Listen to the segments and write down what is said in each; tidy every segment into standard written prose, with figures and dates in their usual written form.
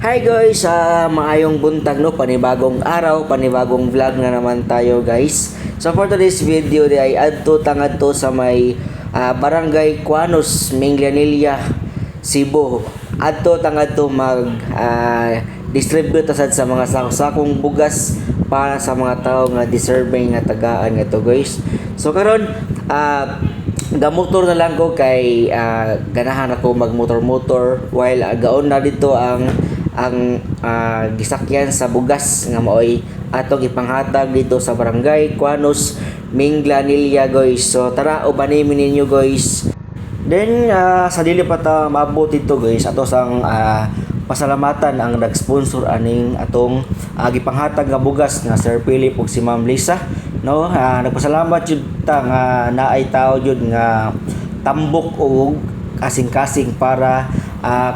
Hi guys, maayong buntag no, panibagong araw, panibagong vlog na naman tayo guys. So for today's video ay adto tangad to sa may Barangay Cuanos, Minglanilla, Cebu. Adto tangad to mag distribute sad sa mga sakong bugas para sa mga tao nga deserving nga tagaan nga to guys. So karon gamotor na lang ko kay ganahan ako magmotor-motor while gaon na dito ang gisakyan sa bugas nga maoy atong ipanghatag dito sa Barangay Cuanos, Minglanilla guys. So tara ubanin ninyo guys. Then sa dili pa ta maabot dito guys, ato sang pasalamatan ang nag-sponsor aning atong gipanghatag nga bugas nga Sir Philip ug si Ma'am Lisa no. Nagpasalamat jud ta nga naay tao jud nga tambok og kasing-kasing para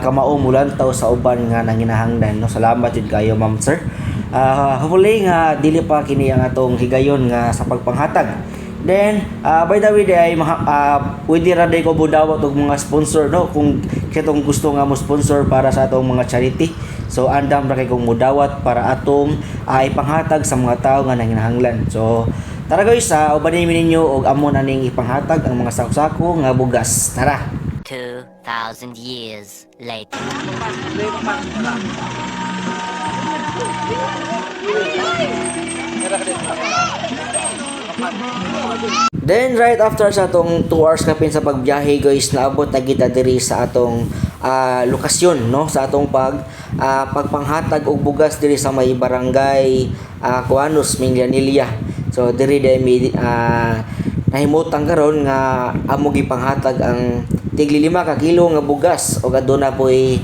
kamao mulantaw sa uban nga nanginahanglan no. Salamat jud kayo Ma'am Sir. Hopefully nga dili pa kini ang atong higayon nga sa pagpanghatag. Then by the way ay pwede ra day ko budawat og mga sponsor no kung kitong gusto nga mo sponsor para sa atong mga charity. So andam ra kay kong mudawat para atong ipanghatag sa mga tao nga nanginahanglan. So tara guys, ubanin ninyo og amon aning ipanghatag ang mga sako-sako nga bugas. Tara. 2,000 years later. Then right after sa atong 2 hours kapin sa pagbiyahe guys, naabot na kita diri sa atong lokasyon no, sa atong pagpanghatag og bugas diri sa may Barangay Cuanos, Minglanilla. So diri day mi nahimutang karon nga amo gipanghatag ang tigli 5 ka kilo nga bugas ug aduna poy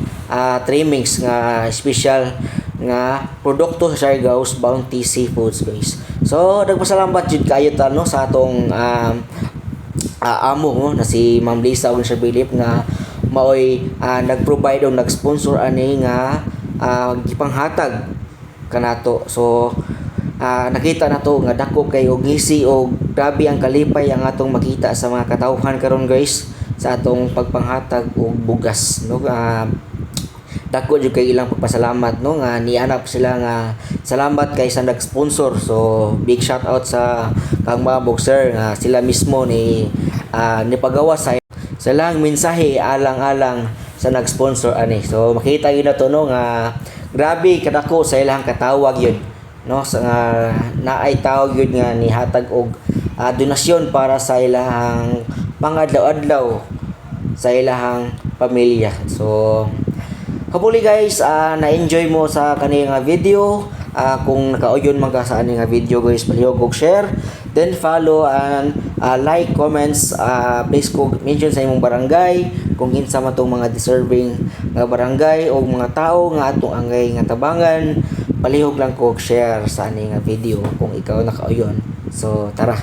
trimmings nga special nga produkto sa Siargao's Bounty Seafoods guys. So nagpasalamat jud kayo ta no sa atong amo no, na si Ma'am Lisa ug Sir Philip nga maoy nag-provide o nag-sponsor ani nga gipanghatag kanato. So nakita na to nga dako kay og ngisi og grabe ang kalipay ang atong makita sa mga katawhan karon guys sa atong pagpanghatag og bugas no. Dako jud kay ilang pagpasalamat no nga nianap sila nga salamat kay sa nag-sponsor. So big shout out sa kang mga boxer nga sila mismo ni pagawa sa silang mensahe alang-alang sa nag-sponsor ani. So makita gyud na to no nga grabe kadako sa ilang katawag yun no, sa naay tawag yun nga nihatag og donasyon para sa ilang pangadlaw-adlaw sa ilang pamilya. So hopefully guys na-enjoy mo sa kani nga video. Kung nakauyon man ka sa ani nga video guys, palihog og share, then follow and like, comments, please ko mention sa imong barangay kung kinsa man tong mga deserving nga barangay o mga tao nga atong angay nga tabangan. Palihog lang ko og share sa ani nga video kung ikaw nakauyon. So tara.